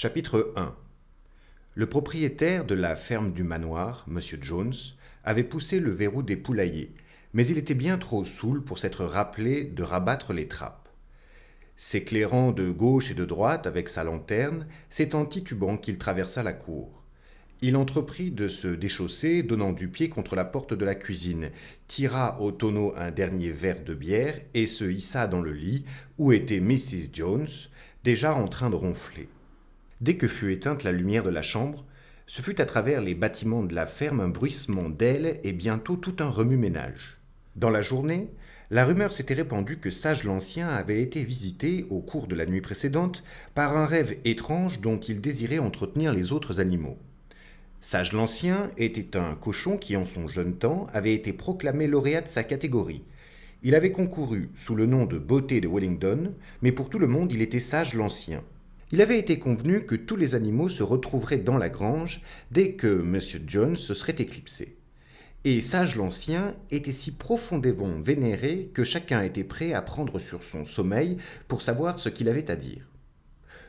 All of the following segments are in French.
Chapitre 1. Le propriétaire de la ferme du manoir, M. Jones, avait poussé le verrou des poulaillers, mais il était bien trop saoul pour s'être rappelé de rabattre les trappes. S'éclairant de gauche et de droite avec sa lanterne, c'est en titubant qu'il traversa la cour. Il entreprit de se déchausser, donnant du pied contre la porte de la cuisine, tira au tonneau un dernier verre de bière et se hissa dans le lit où était Mrs. Jones, déjà en train de ronfler. Dès que fut éteinte la lumière de la chambre, ce fut à travers les bâtiments de la ferme un bruissement d'ailes et bientôt tout un remue-ménage. Dans la journée, la rumeur s'était répandue que Sage l'Ancien avait été visité, au cours de la nuit précédente, par un rêve étrange dont il désirait entretenir les autres animaux. Sage l'Ancien était un cochon qui, en son jeune temps, avait été proclamé lauréat de sa catégorie. Il avait concouru sous le nom de Beauté de Wellington, mais pour tout le monde il était Sage l'Ancien. Il avait été convenu que tous les animaux se retrouveraient dans la grange dès que M. Jones se serait éclipsé. Et Sage l'Ancien était si profondément vénéré que chacun était prêt à prendre sur son sommeil pour savoir ce qu'il avait à dire.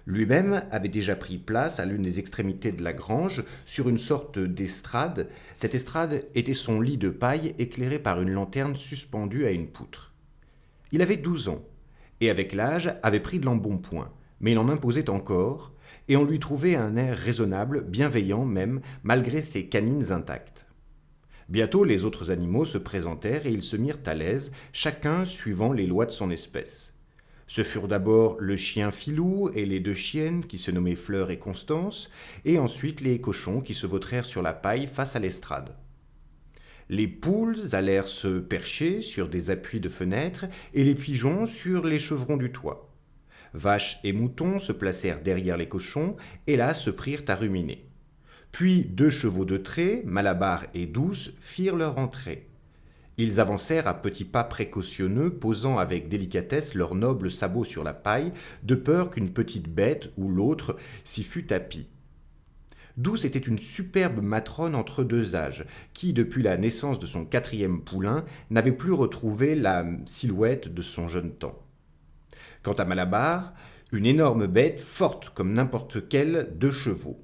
Lui-même avait déjà pris place à l'une des extrémités de la grange, sur une sorte d'estrade. Cette estrade était son lit de paille éclairé par une lanterne suspendue à une poutre. Il avait 12 ans, et avec l'âge avait pris de l'embonpoint, mais il en imposait encore, et on lui trouvait un air raisonnable, bienveillant même, malgré ses canines intactes. Bientôt les autres animaux se présentèrent et ils se mirent à l'aise, chacun suivant les lois de son espèce. Ce furent d'abord le chien Filou et les deux chiennes qui se nommaient Fleur et Constance, et ensuite les cochons qui se vautrèrent sur la paille face à l'estrade. Les poules allèrent se percher sur des appuis de fenêtres et les pigeons sur les chevrons du toit. Vaches et moutons se placèrent derrière les cochons et là se prirent à ruminer. Puis 2 chevaux de trait, Malabar et Douce, firent leur entrée. Ils avancèrent à petits pas précautionneux, posant avec délicatesse leurs nobles sabots sur la paille, de peur qu'une petite bête ou l'autre s'y fût tapie. Douce était une superbe matrone entre 2 âges, qui, depuis la naissance de son 4e poulain, n'avait plus retrouvé la silhouette de son jeune temps. Quant à Malabar, une énorme bête, forte comme n'importe quelle, 2 chevaux.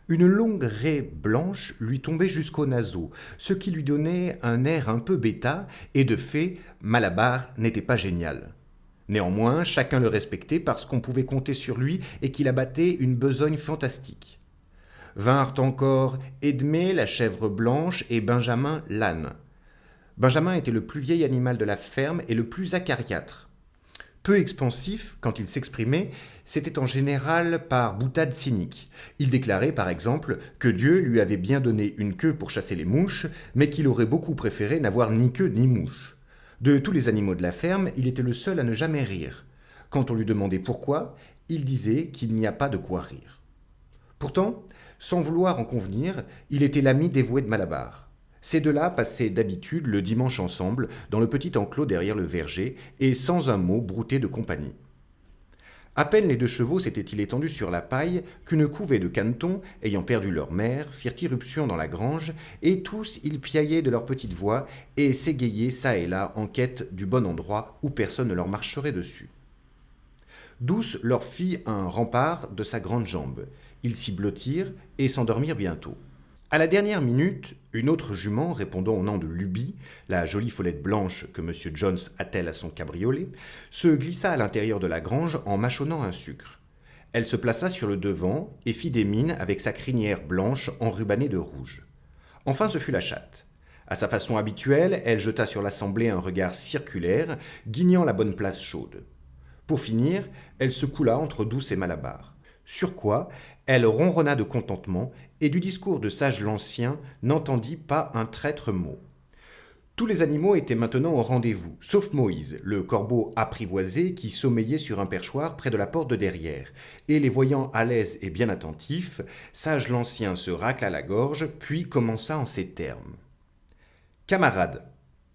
Une longue raie blanche lui tombait jusqu'aux naseaux, ce qui lui donnait un air un peu bêta, et de fait, Malabar n'était pas génial. Néanmoins, chacun le respectait parce qu'on pouvait compter sur lui et qu'il abattait une besogne fantastique. Vinrent encore Edmé, la chèvre blanche, et Benjamin, l'âne. Benjamin était le plus vieil animal de la ferme et le plus acariâtre. Peu expansif, quand il s'exprimait, c'était en général par boutade cynique. Il déclarait, par exemple, que Dieu lui avait bien donné une queue pour chasser les mouches, mais qu'il aurait beaucoup préféré n'avoir ni queue ni mouche. De tous les animaux de la ferme, il était le seul à ne jamais rire. Quand on lui demandait pourquoi, il disait qu'il n'y a pas de quoi rire. Pourtant, sans vouloir en convenir, il était l'ami dévoué de Malabar. Ces 2-là passaient d'habitude le dimanche ensemble dans le petit enclos derrière le verger et sans un mot broutaient de compagnie. À peine les 2 chevaux s'étaient-ils étendus sur la paille qu'une couvée de canetons, ayant perdu leur mère, firent irruption dans la grange et tous ils piaillaient de leur petite voix et s'égayaient çà et là en quête du bon endroit où personne ne leur marcherait dessus. Douce leur fit un rempart de sa grande jambe. Ils s'y blottirent et s'endormirent bientôt. À la dernière minute, une autre jument, répondant au nom de Lubie, la jolie follette blanche que M. Jones attelle à son cabriolet, se glissa à l'intérieur de la grange en mâchonnant un sucre. Elle se plaça sur le devant et fit des mines avec sa crinière blanche enrubannée de rouge. Enfin ce fut la chatte. À sa façon habituelle, elle jeta sur l'assemblée un regard circulaire, guignant la bonne place chaude. Pour finir, elle se coula entre Douce et Malabar. Sur quoi, elle ronronna de contentement et du discours de Sage l'Ancien n'entendit pas un traître mot. Tous les animaux étaient maintenant au rendez-vous, sauf Moïse, le corbeau apprivoisé qui sommeillait sur un perchoir près de la porte de derrière, et les voyant à l'aise et bien attentifs, Sage l'Ancien se racla la gorge, puis commença en ces termes. « Camarades,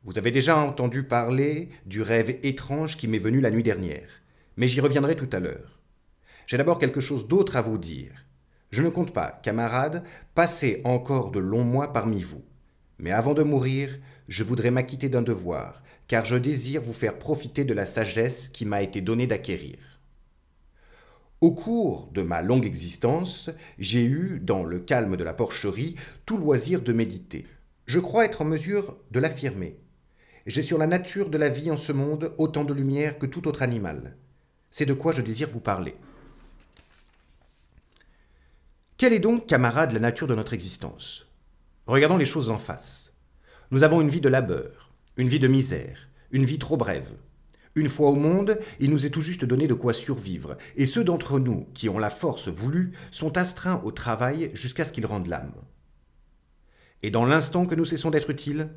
vous avez déjà entendu parler du rêve étrange qui m'est venu la nuit dernière, mais j'y reviendrai tout à l'heure. J'ai d'abord quelque chose d'autre à vous dire. Je ne compte pas, camarades, passer encore de longs mois parmi vous. Mais avant de mourir, je voudrais m'acquitter d'un devoir, car je désire vous faire profiter de la sagesse qui m'a été donnée d'acquérir. » Au cours de ma longue existence, j'ai eu, dans le calme de la porcherie, tout loisir de méditer. Je crois être en mesure de l'affirmer. J'ai sur la nature de la vie en ce monde autant de lumière que tout autre animal. C'est de quoi je désire vous parler. Quelle est donc, camarades, la nature de notre existence? Regardons les choses en face. Nous avons une vie de labeur, une vie de misère, une vie trop brève. Une fois au monde, il nous est tout juste donné de quoi survivre, et ceux d'entre nous qui ont la force voulue sont astreints au travail jusqu'à ce qu'ils rendent l'âme. Et dans l'instant que nous cessons d'être utiles,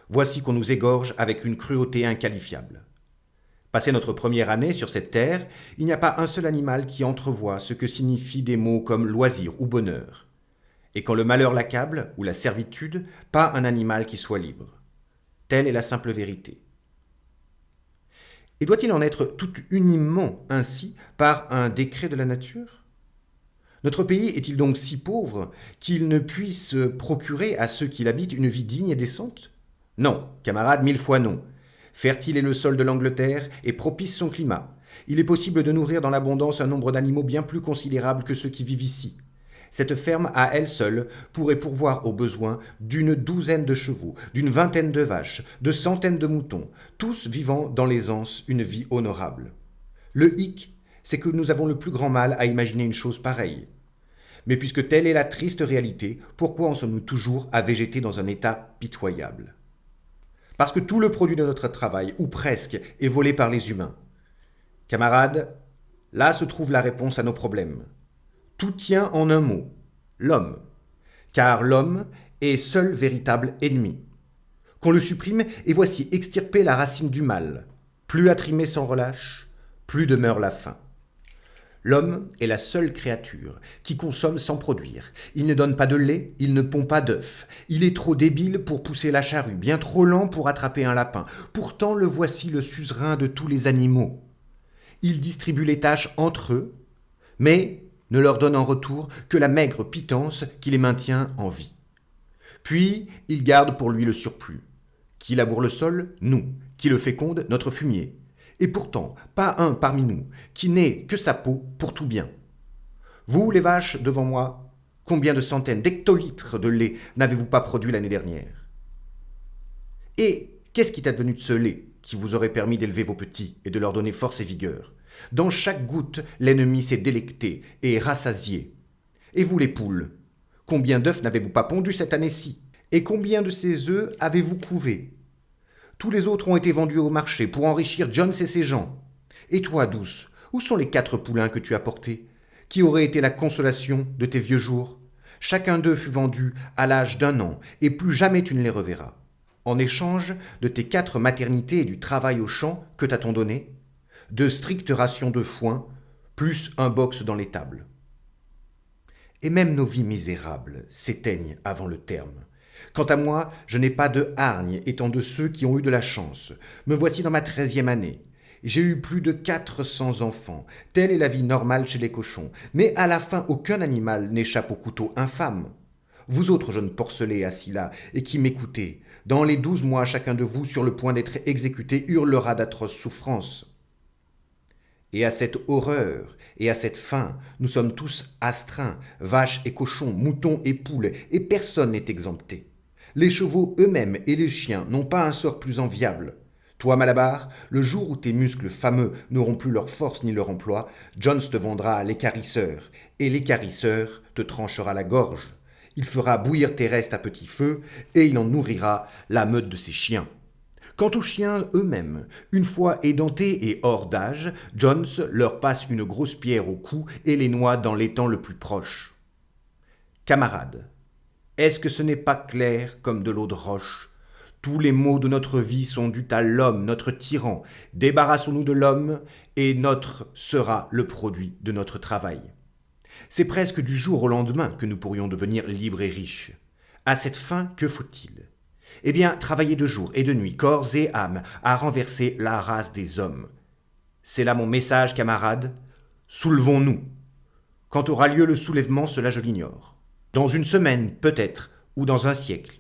voici qu'on nous égorge avec une cruauté inqualifiable. Passé notre première année sur cette terre, il n'y a pas un seul animal qui entrevoie ce que signifient des mots comme loisir ou bonheur. Et quand le malheur l'accable, ou la servitude, pas un animal qui soit libre. Telle est la simple vérité. Et doit-il en être tout uniment ainsi par un décret de la nature? Notre pays est-il donc si pauvre qu'il ne puisse procurer à ceux qui l'habitent une vie digne et décente? Non, camarades, 1000 fois non. Fertile est le sol de l'Angleterre et propice son climat. Il est possible de nourrir dans l'abondance un nombre d'animaux bien plus considérable que ceux qui vivent ici. Cette ferme, à elle seule, pourrait pourvoir aux besoins d'une 12aine de chevaux, d'une 20aine de vaches, de centaines de moutons, tous vivant dans l'aisance une vie honorable. Le hic, c'est que nous avons le plus grand mal à imaginer une chose pareille. Mais puisque telle est la triste réalité, pourquoi en sommes-nous toujours à végéter dans un état pitoyable? Parce que tout le produit de notre travail, ou presque, est volé par les humains. Camarades, là se trouve la réponse à nos problèmes. Tout tient en un mot, l'homme. Car l'homme est seul véritable ennemi. Qu'on le supprime, et voici extirper la racine du mal. Plus à trimer sans relâche, plus demeure la faim. L'homme est la seule créature qui consomme sans produire. Il ne donne pas de lait, il ne pond pas d'œufs. Il est trop débile pour pousser la charrue, bien trop lent pour attraper un lapin. Pourtant le voici le suzerain de tous les animaux. Il distribue les tâches entre eux, mais ne leur donne en retour que la maigre pitance qui les maintient en vie. Puis il garde pour lui le surplus. Qui laboure le sol? Nous. Qui le féconde? Notre fumier. Et pourtant, pas un parmi nous qui n'ait que sa peau pour tout bien. Vous, les vaches, devant moi, combien de centaines d'hectolitres de lait n'avez-vous pas produit l'année dernière? Et qu'est-ce qui est advenu de ce lait qui vous aurait permis d'élever vos petits et de leur donner force et vigueur? Dans chaque goutte, l'ennemi s'est délecté et rassasié. Et vous, les poules, combien d'œufs n'avez-vous pas pondus cette année-ci? Et combien de ces œufs avez-vous couvé? Tous les autres ont été vendus au marché pour enrichir Jones et ses gens. Et toi, douce, où sont les 4 poulains que tu as portés? Qui aurait été la consolation de tes vieux jours? Chacun d'eux fut vendu à l'âge d'1 an, et plus jamais tu ne les reverras. En échange de tes 4 maternités et du travail au champ, que t'a-t-on donné? De strictes rations de foin, plus un box dans l'étable. Et même nos vies misérables s'éteignent avant le terme. Quant à moi, je n'ai pas de hargne, étant de ceux qui ont eu de la chance. Me voici dans ma 13e année. J'ai eu plus de 400 enfants. Telle est la vie normale chez les cochons. Mais à la fin, aucun animal n'échappe au couteau infâme. Vous autres jeunes porcelets assis là, et qui m'écoutez, dans les 12 mois, chacun de vous, sur le point d'être exécuté, hurlera d'atroces souffrances. Et à cette horreur et à cette faim, nous sommes tous astreints, vaches et cochons, moutons et poules, et personne n'est exempté. Les chevaux eux-mêmes et les chiens n'ont pas un sort plus enviable. Toi, Malabar, le jour où tes muscles fameux n'auront plus leur force ni leur emploi, Jones te vendra à l'équarrisseur, et l'équarrisseur te tranchera la gorge. Il fera bouillir tes restes à petit feu, et il en nourrira la meute de ses chiens. Quant aux chiens eux-mêmes, une fois édentés et hors d'âge, Jones leur passe une grosse pierre au cou et les noie dans l'étang le plus proche. Camarades, est-ce que ce n'est pas clair comme de l'eau de roche? Tous les maux de notre vie sont dus à l'homme, notre tyran. Débarrassons-nous de l'homme, et notre sera le produit de notre travail. C'est presque du jour au lendemain que nous pourrions devenir libres et riches. À cette fin, que faut-il? Eh bien, travailler de jour et de nuit, corps et âme, à renverser la race des hommes. C'est là mon message, camarades. Soulevons-nous. Quand aura lieu le soulèvement, cela je l'ignore. Dans une semaine, peut-être, ou dans un siècle.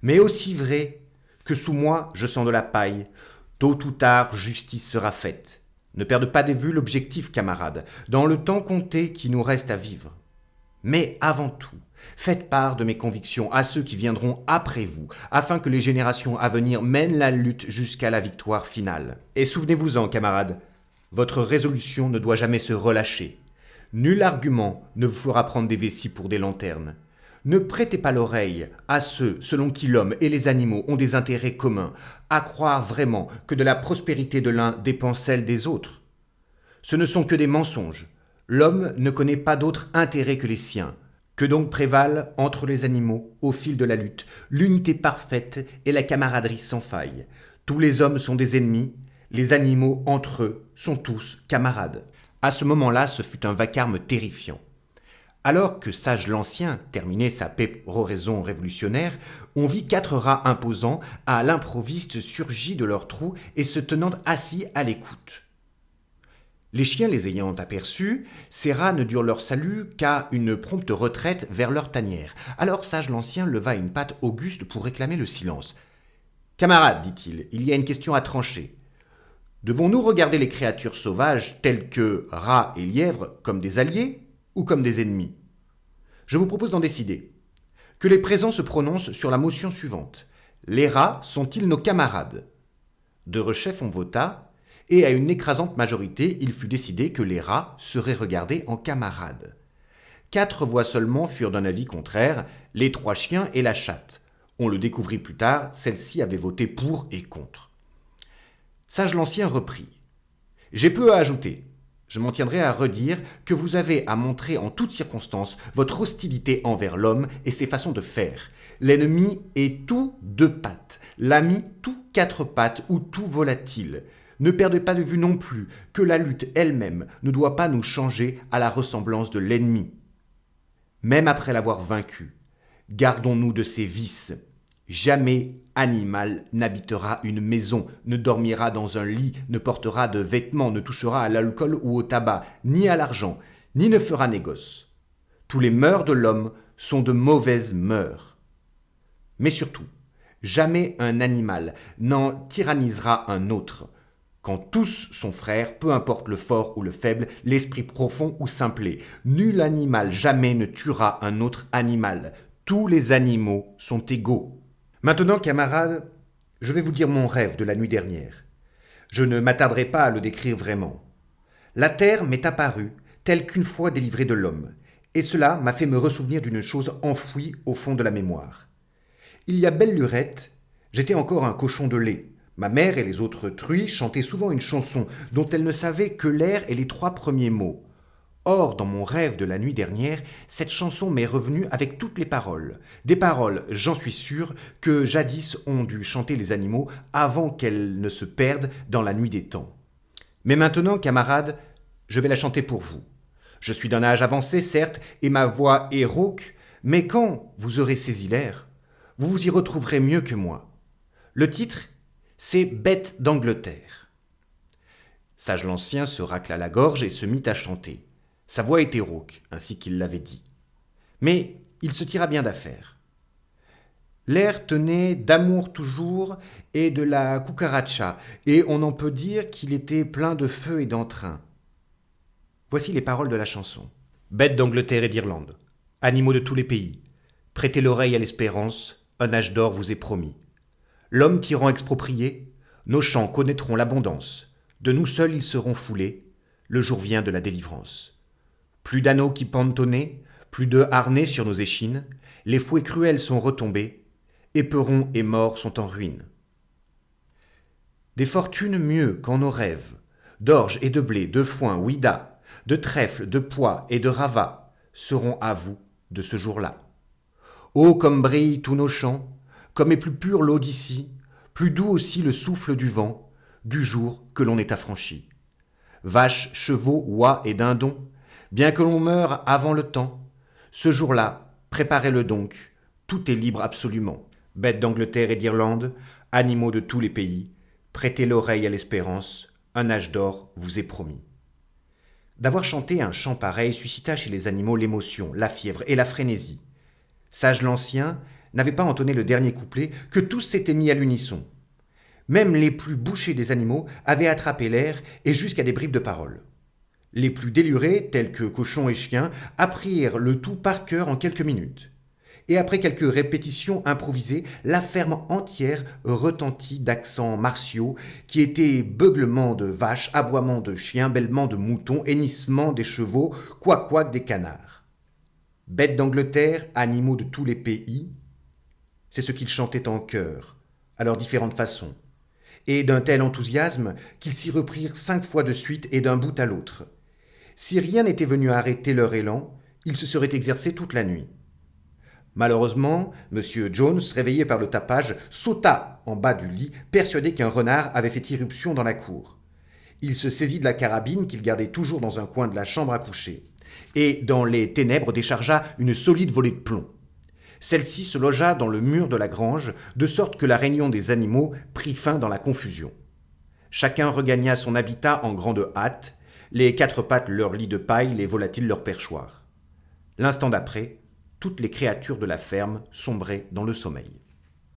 Mais aussi vrai que sous moi je sens de la paille, tôt ou tard justice sera faite. Ne perdez pas de vue l'objectif, camarades, dans le temps compté qui nous reste à vivre. Mais avant tout, faites part de mes convictions à ceux qui viendront après vous, afin que les générations à venir mènent la lutte jusqu'à la victoire finale. Et souvenez-vous-en, camarades, votre résolution ne doit jamais se relâcher. Nul argument ne vous fera prendre des vessies pour des lanternes. Ne prêtez pas l'oreille à ceux selon qui l'homme et les animaux ont des intérêts communs, à croire vraiment que de la prospérité de l'un dépend celle des autres. Ce ne sont que des mensonges. L'homme ne connaît pas d'autre intérêt que les siens. Que donc prévalent entre les animaux, au fil de la lutte, l'unité parfaite et la camaraderie sans faille. Tous les hommes sont des ennemis, les animaux entre eux sont tous camarades. À ce moment-là, ce fut un vacarme terrifiant. Alors que Sage l'Ancien terminait sa péroraison révolutionnaire, on vit 4 rats imposants à l'improviste surgis de leur trou et se tenant assis à l'écoute. Les chiens les ayant aperçus, ces rats ne durent leur salut qu'à une prompte retraite vers leur tanière. Alors Sage l'Ancien leva une patte auguste pour réclamer le silence. « Camarades, dit-il, il y a une question à trancher. Devons-nous regarder les créatures sauvages telles que rats et lièvres comme des alliés ou comme des ennemis? Je vous propose d'en décider. Que les présents se prononcent sur la motion suivante. Les rats sont-ils nos camarades? De rechef on vota, et à une écrasante majorité, il fut décidé que les rats seraient regardés en camarades. 4 voix seulement furent d'un avis contraire, les 3 chiens et la chatte. On le découvrit plus tard, celle-ci avait voté pour et contre. Sage l'Ancien reprit. J'ai peu à ajouter. Je m'en tiendrai à redire que vous avez à montrer en toutes circonstances votre hostilité envers l'homme et ses façons de faire. L'ennemi est tout 2 pattes, l'ami tout 4 pattes ou tout volatile. Ne perdez pas de vue non plus que la lutte elle-même ne doit pas nous changer à la ressemblance de l'ennemi. Même après l'avoir vaincu, gardons-nous de ses vices. Jamais animal n'habitera une maison, ne dormira dans un lit, ne portera de vêtements, ne touchera à l'alcool ou au tabac, ni à l'argent, ni ne fera négoce. Tous les mœurs de l'homme sont de mauvaises mœurs. Mais surtout, jamais un animal n'en tyrannisera un autre. Quand tous sont frères, peu importe le fort ou le faible, l'esprit profond ou simplé, nul animal jamais ne tuera un autre animal. Tous les animaux sont égaux. Maintenant, camarades, je vais vous dire mon rêve de la nuit dernière. Je ne m'attarderai pas à le décrire vraiment. La terre m'est apparue telle qu'une fois délivrée de l'homme, et cela m'a fait me ressouvenir d'une chose enfouie au fond de la mémoire. Il y a belle lurette, j'étais encore un cochon de lait. Ma mère et les autres truies chantaient souvent une chanson dont elles ne savaient que l'air et les 3 premiers mots. Or, dans mon rêve de la nuit dernière, cette chanson m'est revenue avec toutes les paroles. Des paroles, j'en suis sûr, que jadis ont dû chanter les animaux avant qu'elles ne se perdent dans la nuit des temps. Mais maintenant, camarades, je vais la chanter pour vous. Je suis d'un âge avancé, certes, et ma voix est rauque, mais quand vous aurez saisi l'air, vous vous y retrouverez mieux que moi. Le titre, c'est « Bête d'Angleterre ». Sage l'Ancien se racla la gorge et se mit à chanter. Sa voix était rauque, ainsi qu'il l'avait dit. Mais il se tira bien d'affaire. L'air tenait d'amour toujours et de la cucaracha, et on en peut dire qu'il était plein de feu et d'entrain. Voici les paroles de la chanson. Bêtes d'Angleterre et d'Irlande, animaux de tous les pays, prêtez l'oreille à l'espérance, un âge d'or vous est promis. L'homme tyran exproprié, nos champs connaîtront l'abondance, de nous seuls ils seront foulés, le jour vient de la délivrance. Plus d'anneaux qui pendent au nez, plus de harnais sur nos échines, les fouets cruels sont retombés, éperons et morts sont en ruine. Des fortunes mieux qu'en nos rêves, d'orge et de blé, de foin, ouïda, de trèfle, de pois et de ravat seront à vous de ce jour-là. Ô comme brillent tous nos champs, comme est plus pure l'eau d'ici, plus doux aussi le souffle du vent, du jour que l'on est affranchi. Vaches, chevaux, oies et dindons, bien que l'on meure avant le temps, ce jour-là, préparez-le donc, tout est libre absolument. Bêtes d'Angleterre et d'Irlande, animaux de tous les pays, prêtez l'oreille à l'espérance, un âge d'or vous est promis. D'avoir chanté un chant pareil suscita chez les animaux l'émotion, la fièvre et la frénésie. Sage l'Ancien n'avait pas entonné le dernier couplet que tous s'étaient mis à l'unisson. Même les plus bouchés des animaux avaient attrapé l'air et jusqu'à des bribes de parole. Les plus délurés, tels que cochons et chiens, apprirent le tout par cœur en quelques minutes. Et après quelques répétitions improvisées, la ferme entière retentit d'accents martiaux qui étaient beuglements de vaches, aboiements de chiens, bêlements de moutons, hennissements des chevaux, couac-couac des canards. Bêtes d'Angleterre, animaux de tous les pays, c'est ce qu'ils chantaient en chœur, à leurs différentes façons, et d'un tel enthousiasme qu'ils s'y reprirent 5 fois de suite et d'un bout à l'autre. Si rien n'était venu arrêter leur élan, ils se seraient exercés toute la nuit. Malheureusement, M. Jones, réveillé par le tapage, sauta en bas du lit, persuadé qu'un renard avait fait irruption dans la cour. Il se saisit de la carabine qu'il gardait toujours dans un coin de la chambre à coucher, et dans les ténèbres déchargea une solide volée de plomb. Celle-ci se logea dans le mur de la grange, de sorte que la réunion des animaux prit fin dans la confusion. Chacun regagna son habitat en grande hâte, les 4 pattes leur lit de paille, les volatiles leur perchoir. L'instant d'après, toutes les créatures de la ferme sombraient dans le sommeil.